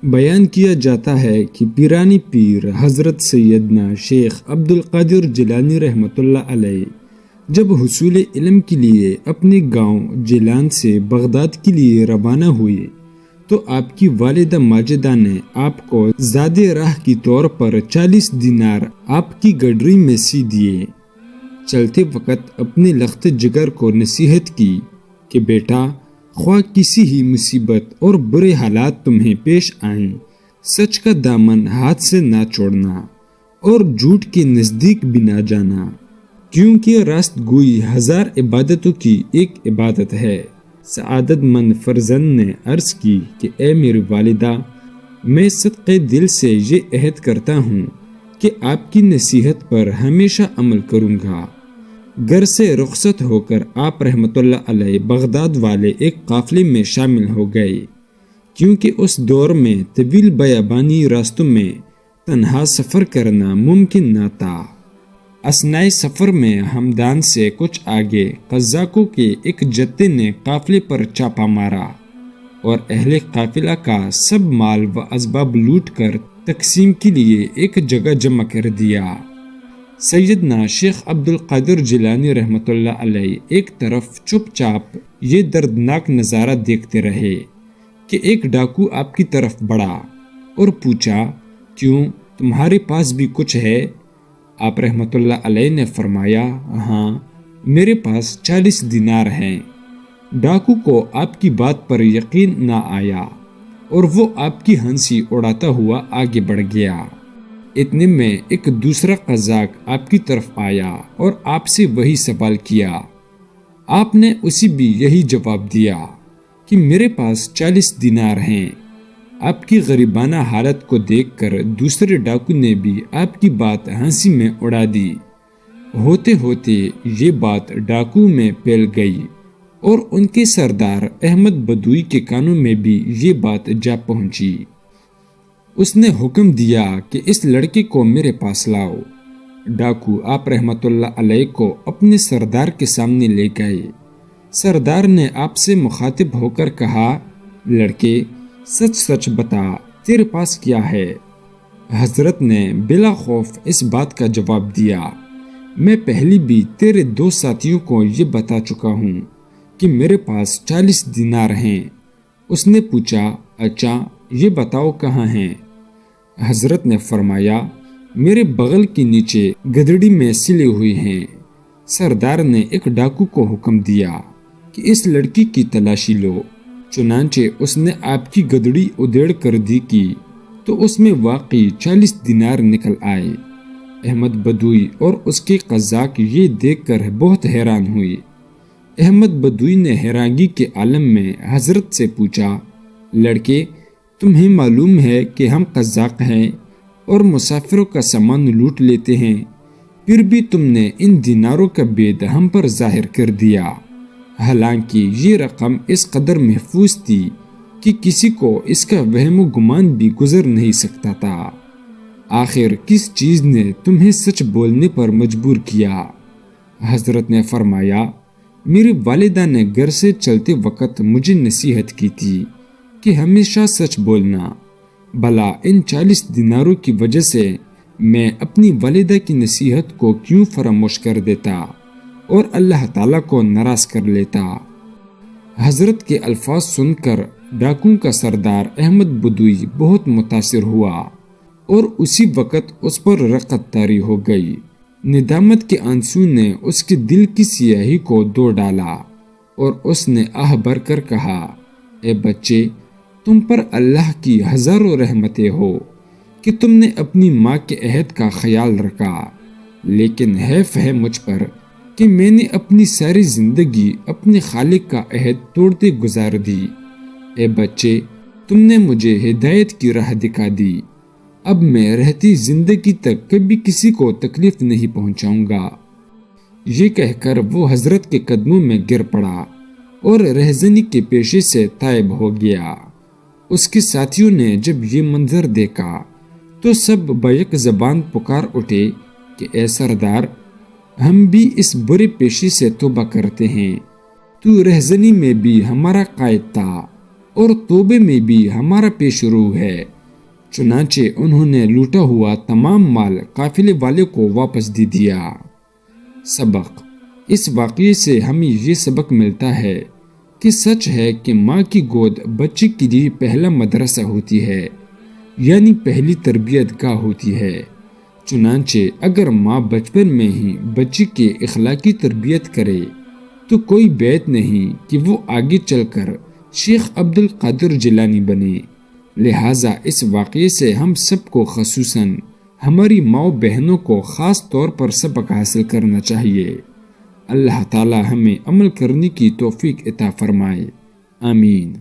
بیان کیا جاتا ہے کہ پیرانی پیر حضرت سیدنا شیخ عبد القادر جیلانی رحمۃ اللہ علیہ جب حصول علم کے لیے اپنے گاؤں جیلان سے بغداد کے لیے روانہ ہوئے تو آپ کی والدہ ماجدہ نے آپ کو زاد راہ کی طور پر 40 دینار آپ کی گڈری میں سی دیے۔ چلتے وقت اپنے لخت جگر کو نصیحت کی کہ بیٹا، خواہ کسی ہی مصیبت اور برے حالات تمہیں پیش آئیں، سچ کا دامن ہاتھ سے نہ چھوڑنا اور جھوٹ کے نزدیک بھی نہ جانا، کیونکہ راست گوئی 1000 عبادتوں کی ایک عبادت ہے۔ سعادت مند فرزند نے عرض کی کہ اے میری والدہ، میں صدقے دل سے یہ عہد کرتا ہوں کہ آپ کی نصیحت پر ہمیشہ عمل کروں گا۔ گھر سے رخصت ہو کر آپ رحمۃ اللہ علیہ بغداد والے ایک قافلے میں شامل ہو گئے، کیونکہ اس دور میں طویل بیابانی راستوں میں تنہا سفر کرنا ممکن نہ تھا۔ اثنائے سفر میں ہمدان سے کچھ آگے قزاقوں کے ایک جتھے نے قافلے پر چھاپا مارا اور اہل قافلہ کا سب مال و اسباب لوٹ کر تقسیم کے لیے ایک جگہ جمع کر دیا۔ سیدنا شیخ عبد القادر جیلانی رحمۃ اللہ علیہ ایک طرف چپ چاپ یہ دردناک نظارہ دیکھتے رہے کہ ایک ڈاکو آپ کی طرف بڑھا اور پوچھا، کیوں، تمہارے پاس بھی کچھ ہے؟ آپ رحمۃ اللہ علیہ نے فرمایا، ہاں، میرے پاس 40 دینار ہیں۔ ڈاکو کو آپ کی بات پر یقین نہ آیا اور وہ آپ کی ہنسی اڑاتا ہوا آگے بڑھ گیا۔ اتنے میں ایک دوسرا قزاق آپ کی طرف آیا اور آپ سے وہی سوال کیا۔ آپ نے اسے بھی یہی جواب دیا کہ میرے پاس 40 دینار ہیں۔ آپ کی غریبانہ حالت کو دیکھ کر دوسرے ڈاکو نے بھی آپ کی بات ہنسی میں اڑا دی۔ ہوتے ہوتے یہ بات ڈاکو میں پھیل گئی اور ان کے سردار احمد بدوئی کے کانوں میں بھی یہ بات جا پہنچی۔ اس نے حکم دیا کہ اس لڑکے کو میرے پاس لاؤ۔ ڈاکو آپ رحمۃ اللہ علیہ کو اپنے سردار کے سامنے لے گئے۔ سردار نے آپ سے مخاطب ہو کر کہا، لڑکے، سچ سچ بتا، تیرے پاس کیا ہے؟ حضرت نے بلا خوف اس بات کا جواب دیا، میں پہلی بھی تیرے 2 ساتھیوں کو یہ بتا چکا ہوں کہ میرے پاس 40 دینار ہیں۔ اس نے پوچھا، اچھا، یہ بتاؤ کہاں ہیں؟ حضرت نے فرمایا، میرے بغل کے نیچے گدڑی میں سلے ہوئے ہیں۔ سردار نے ایک ڈاکو کو حکم دیا کہ اس لڑکی کی تلاشی لو۔ چنانچہ اس نے آپ کی گدڑی ادھیڑ کر دی کی تو اس میں واقعی 40 دینار نکل آئے۔ احمد بدوئی اور اس کے قزاق یہ دیکھ کر بہت حیران ہوئے۔ احمد بدوئی نے حیرانگی کے عالم میں حضرت سے پوچھا، لڑکے، تمہیں معلوم ہے کہ ہم قزاق ہیں اور مسافروں کا سامان لوٹ لیتے ہیں، پھر بھی تم نے ان دیناروں کا بید ہم پر ظاہر کر دیا، حالانکہ یہ رقم اس قدر محفوظ تھی کہ کسی کو اس کا وہم و گمان بھی گزر نہیں سکتا تھا۔ آخر کس چیز نے تمہیں سچ بولنے پر مجبور کیا؟ حضرت نے فرمایا، میری والدہ نے گھر سے چلتے وقت مجھے نصیحت کی تھی کہ ہمیشہ سچ بولنا، بھلا ان 40 دیناروں کی وجہ سے میں اپنی والدہ کی نصیحت کو کیوں فراموش کر دیتا اور اللہ تعالیٰ کو ناراض کر لیتا۔ حضرت کے الفاظ سن کر ڈاکوں کا سردار احمد بدوئی بہت متاثر ہوا اور اسی وقت اس پر رقت طاری ہو گئی۔ ندامت کے آنسو نے اس کے دل کی سیاہی کو دھو ڈالا اور اس نے آہ بھر کر کہا، اے بچے، تم پر اللہ کی ہزاروں رحمتیں ہو کہ تم نے اپنی ماں کے عہد کا خیال رکھا، لیکن حیف ہے مجھ پر کہ میں نے اپنی ساری زندگی اپنے خالق کا عہد توڑتے گزار دی۔ اے بچے، تم نے مجھے ہدایت کی راہ دکھا دی، اب میں رہتی زندگی تک کبھی کسی کو تکلیف نہیں پہنچاؤں گا۔ یہ کہہ کر وہ حضرت کے قدموں میں گر پڑا اور رہزنی کے پیشے سے تائب ہو گیا۔ اس کے ساتھیوں نے جب یہ منظر دیکھا تو سب بیک زبان پکار اٹھے کہ اے سردار، ہم بھی اس برے پیشے سے توبہ کرتے ہیں، تو رہزنی میں بھی ہمارا قائد تھا، اور توبے میں بھی ہمارا پیش رو ہے۔ چنانچہ انہوں نے لوٹا ہوا تمام مال قافلے والے کو واپس دے دیا۔ سبق: اس واقعے سے ہمیں یہ سبق ملتا ہے کہ سچ ہے کہ ماں کی گود بچے کے لیے پہلا مدرسہ ہوتی ہے، یعنی پہلی تربیت گاہ ہوتی ہے۔ چنانچہ اگر ماں بچپن میں ہی بچے کی اخلاقی تربیت کرے تو کوئی بیت نہیں کہ وہ آگے چل کر شیخ عبد القادر جیلانی بنے۔ لہٰذا اس واقعے سے ہم سب کو، خصوصاً ہماری ماؤں بہنوں کو خاص طور پر سبق حاصل کرنا چاہیے۔ اللہ تعالی ہمیں عمل کرنے کی توفیق عطا فرمائے، آمین۔